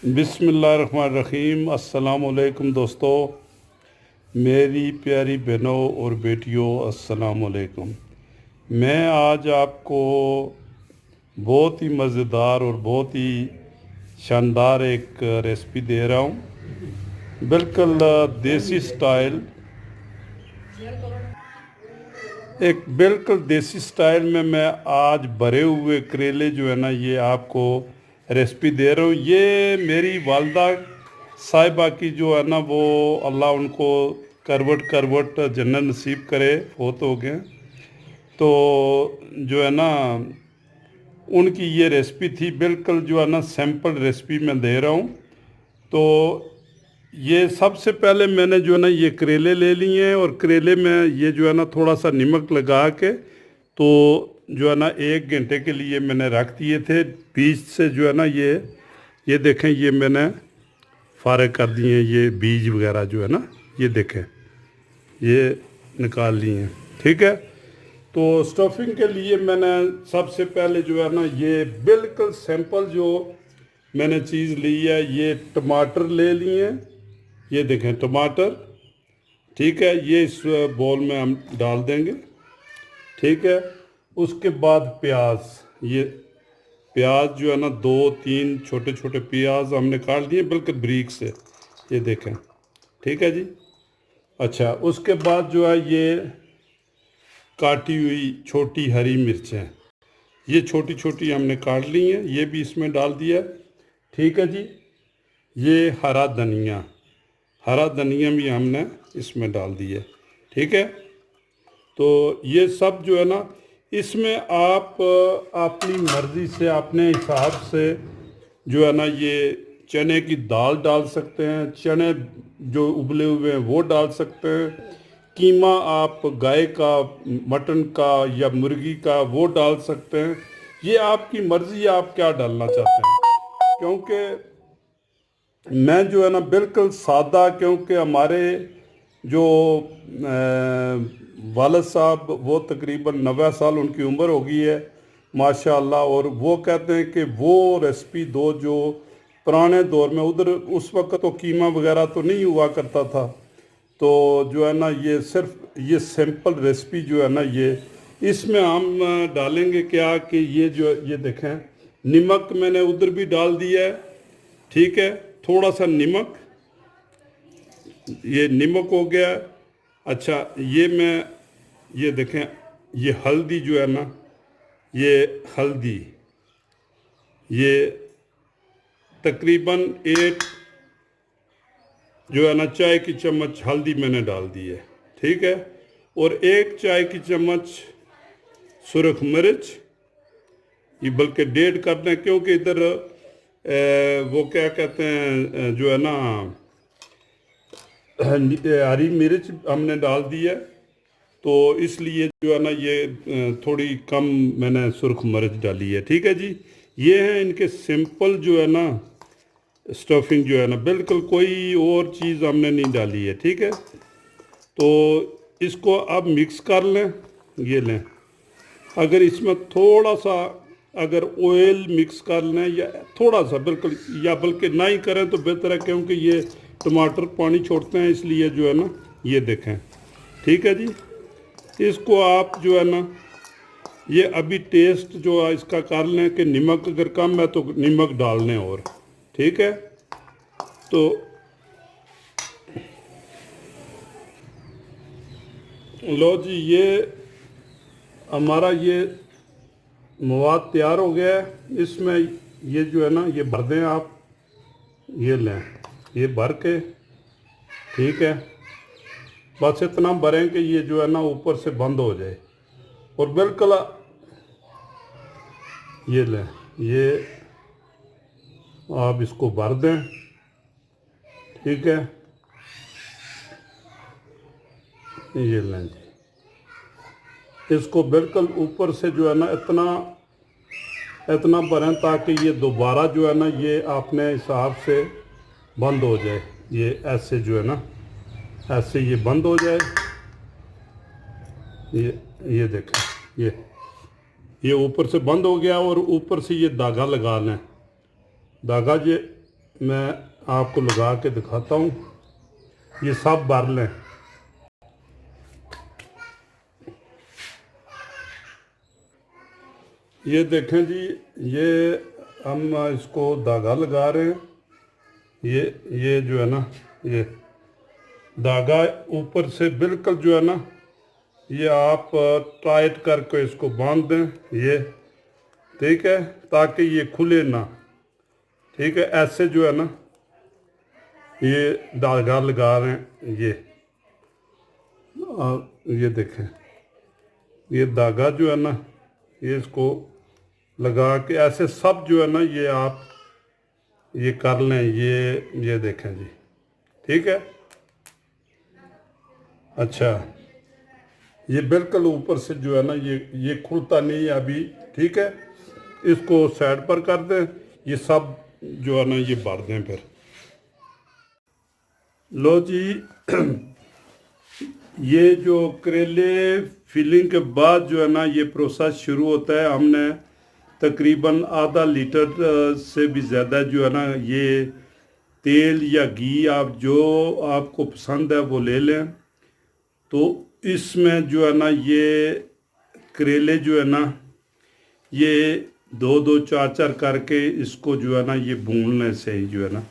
बिस्मिल्लाहिर्रहमानिर्रहीम। अस्सलामुअलैकुम दोस्तों, मेरी प्यारी बहनों और बेटियों, अस्सलामुअलैकुम। मैं आज आपको बहुत ही मज़ेदार और बहुत ही शानदार एक रेसिपी दे रहा हूँ, बिल्कुल देसी स्टाइल। एक बिल्कुल देसी स्टाइल में मैं आज भरे हुए करेले जो है ना, ये आपको रेसिपी दे रहा हूँ। ये मेरी वालदा साहिबा की जो है ना, वो अल्लाह उनको करवट करवट जन्नत नसीब करे, फोत हो गए। तो जो है ना, उनकी ये रेसिपी थी, बिल्कुल जो है ना सैम्पल रेसिपी मैं दे रहा हूँ। तो ये सबसे पहले मैंने जो है ना ये करेले ले लिए हैं, और करेले में ये जो है ना थोड़ा सा नमक लगा के, तो जो है ना 1 घंटे के लिए मैंने रख दिए थे। बीज से जो है ना ये देखें, ये मैंने फारग कर दिए हैं, ये बीज वगैरह जो है ना, ये देखें, ये निकाल लिए हैं। ठीक है। तो स्टफिंग के लिए मैंने सबसे पहले जो है ना, ये बिल्कुल सिंपल जो मैंने चीज़ ली है, ये टमाटर ले लिए हैं। ये देखें टमाटर, ठीक है, ये इस बॉल में हम डाल देंगे। ठीक है। उसके बाद प्याज, ये प्याज जो है ना 2-3 छोटे छोटे प्याज हमने काट दिए बिल्कुल बारीक से, ये देखें। ठीक है जी। अच्छा, उसके बाद जो है ये काटी हुई छोटी हरी मिर्चें, ये छोटी छोटी हमने काट ली हैं, ये भी इसमें डाल दिया। ठीक है जी। ये हरा धनिया भी हमने इसमें डाल दिया। ठीक है। तो ये सब जो है ना, इसमें आप अपनी मर्ज़ी से, अपने हिसाब से जो है ना, ये चने की दाल डाल सकते हैं, चने जो उबले हुए हैं वो डाल सकते हैं, कीमा आप गाय का, मटन का या मुर्गी का वो डाल सकते हैं। ये आपकी मर्ज़ी है, आप क्या डालना चाहते हैं। क्योंकि मैं जो है ना बिल्कुल सादा, क्योंकि हमारे जो वालिद साहब, वो तकरीबन 90 साल उनकी उम्र हो गई है माशाअल्लाह, और वो कहते हैं कि वो रेसिपी दो जो पुराने दौर में, उधर उस वक्त तो कीमा वगैरह तो नहीं हुआ करता था, तो जो है ना ये सिर्फ ये सिंपल रेसिपी जो है ना, ये इसमें हम डालेंगे क्या कि ये जो ये देखें, नमक मैंने उधर भी डाल दिया है। ठीक है। थोड़ा सा नमक, ये नमक हो गया। अच्छा, ये मैं, ये देखें, ये हल्दी जो है ना, ये हल्दी, ये तकरीबन 1 जो है ना चाय की चम्मच हल्दी मैंने डाल दी है। ठीक है। और 1 चाय की चम्मच सुरख मिर्च, ये बल्कि 1.5 कर दें, क्योंकि इधर वो क्या कहते हैं जो है ना, हरी मिर्च हमने डाल दी है, तो इसलिए जो है ना ये थोड़ी कम मैंने सुर्ख मिर्च डाली है। ठीक है जी। ये है इनके सिंपल जो है ना स्टफिंग जो है ना, बिल्कुल कोई और चीज़ हमने नहीं डाली है। ठीक है। तो इसको अब मिक्स कर लें। ये लें, अगर इसमें थोड़ा सा अगर ऑयल मिक्स कर लें, या थोड़ा सा बिल्कुल, या बल्कि ना ही करें तो बेहतर है, क्योंकि ये टमाटर पानी छोड़ते हैं, इसलिए जो है ना ये देखें। ठीक है जी। इसको आप जो है ना, ये अभी टेस्ट जो है इसका कर लें कि नमक अगर कम है तो नमक डाल लें और। ठीक है। तो लो जी, ये हमारा ये मवाद तैयार हो गया है। इसमें ये जो है ना, ये भर दें आप, ये लें, ये भर के। ठीक है। बस इतना भरें कि ये जो है ना ऊपर से बंद हो जाए, और बिल्कुल ये लें, ये आप इसको भर दें। ठीक है। ये लें जी, इसको बिल्कुल ऊपर से जो है ना इतना भरें ताकि ये दोबारा जो है ना ये अपने हिसाब से बंद हो जाए। ये ऐसे जो है ना, ऐसे ये बंद हो जाए। ये देखें, ये ऊपर से बंद हो गया, और ऊपर से ये धागा लगा लें। धागा ये मैं आपको लगा के दिखाता हूँ। ये सब भर लें। ये देखें जी, ये हम इसको धागा लगा रहे हैं। ये जो है ना, ये धागा ऊपर से बिल्कुल जो है ना, ये आप टाइट करके इसको बांध दें, ये ठीक है, ताकि ये खुले ना। ठीक है, ऐसे जो है ना, ये धागा लगा रहे हैं। ये देखें, ये धागा जो है ना, ये इसको लगा के ऐसे सब जो है ना, ये आप ये कर लें। ये देखें जी, ठीक है। अच्छा, ये बिल्कुल ऊपर से जो है ना, ये खुलता नहीं है अभी, ठीक है। इसको साइड पर कर दें। ये सब जो है ना, ये भर दें फिर। लो जी, ये जो करेले फिलिंग के बाद जो है ना, ये प्रोसेस शुरू होता है। हमने तकरीबन आधा लीटर से भी ज़्यादा जो है ना, ये तेल या घी आप जो आपको पसंद है वो ले लें। तो इसमें जो है ना, ये करेले जो है ना, ये 2-2 4-4 करके इसको जो है ना, ये भूनने से ही जो है ना,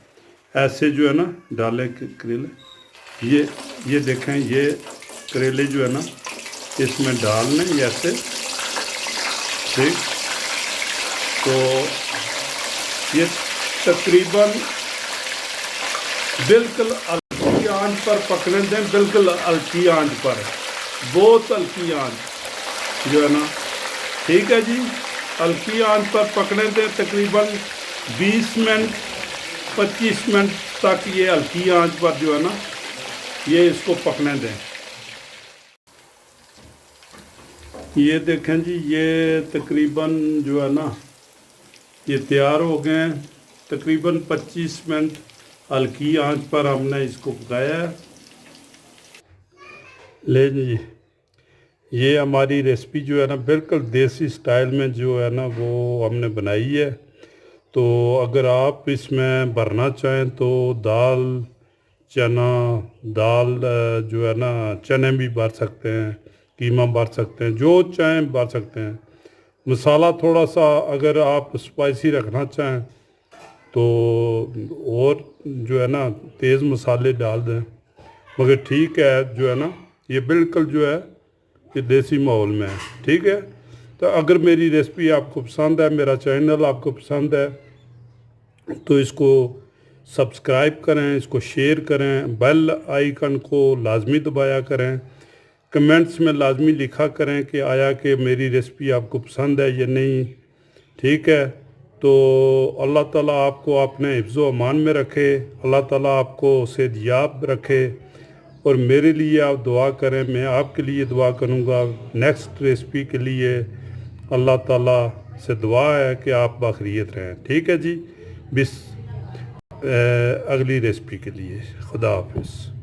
ऐसे जो है ना डालें करेले। ये देखें, ये करेले जो है ना, इसमें डाल लें ऐसे, ठीक। तो ये तकरीबन बिल्कुल हल्की आंच पर पकने दें, बिल्कुल हल्की आंच पर, बहुत हल्की आंच जो है ना, ठीक है जी। हल्की आंच पर पकने दें तकरीबन 20 मिनट 25 मिनट तक। ये हल्की आंच पर जो है ना, ये इसको पकने दें। ये देखें जी, ये तकरीबन जो है ना, ये तैयार हो गए हैं। तकरीबन 25 मिनट हल्की आंच पर हमने इसको पकाया है। ले जी, ये हमारी रेसिपी जो है ना, बिल्कुल देसी स्टाइल में जो है ना, वो हमने बनाई है। तो अगर आप इसमें भरना चाहें तो दाल, चना दाल जो है ना, चने भी भर सकते हैं, कीमा भर सकते हैं, जो चाहें भर सकते हैं। मसाला थोड़ा सा अगर आप स्पाइसी रखना चाहें तो और जो है ना, तेज़ मसाले डाल दें। मगर ठीक है जो है ना, ये बिल्कुल जो है ये देसी माहौल में है, ठीक है। तो अगर मेरी रेसिपी आपको पसंद है, मेरा चैनल आपको पसंद है, तो इसको सब्सक्राइब करें, इसको शेयर करें, बेल आइकन को लाजमी दबाया करें, कमेंट्स में लाजमी लिखा करें कि आया कि मेरी रेसिपी आपको पसंद है या नहीं, ठीक है। तो अल्लाह ताला आपको अपने हिफ्ज़ो अमान में रखे, अल्लाह ताला आपको सेहतयाब रखे, और मेरे लिए आप दुआ करें, मैं आपके लिए दुआ करूँगा नेक्स्ट रेसिपी के लिए। अल्लाह ताला से दुआ है कि आप बाखैरियत रहें, ठीक है जी। अगली रेसिपी के लिए खुदा हाफिज़।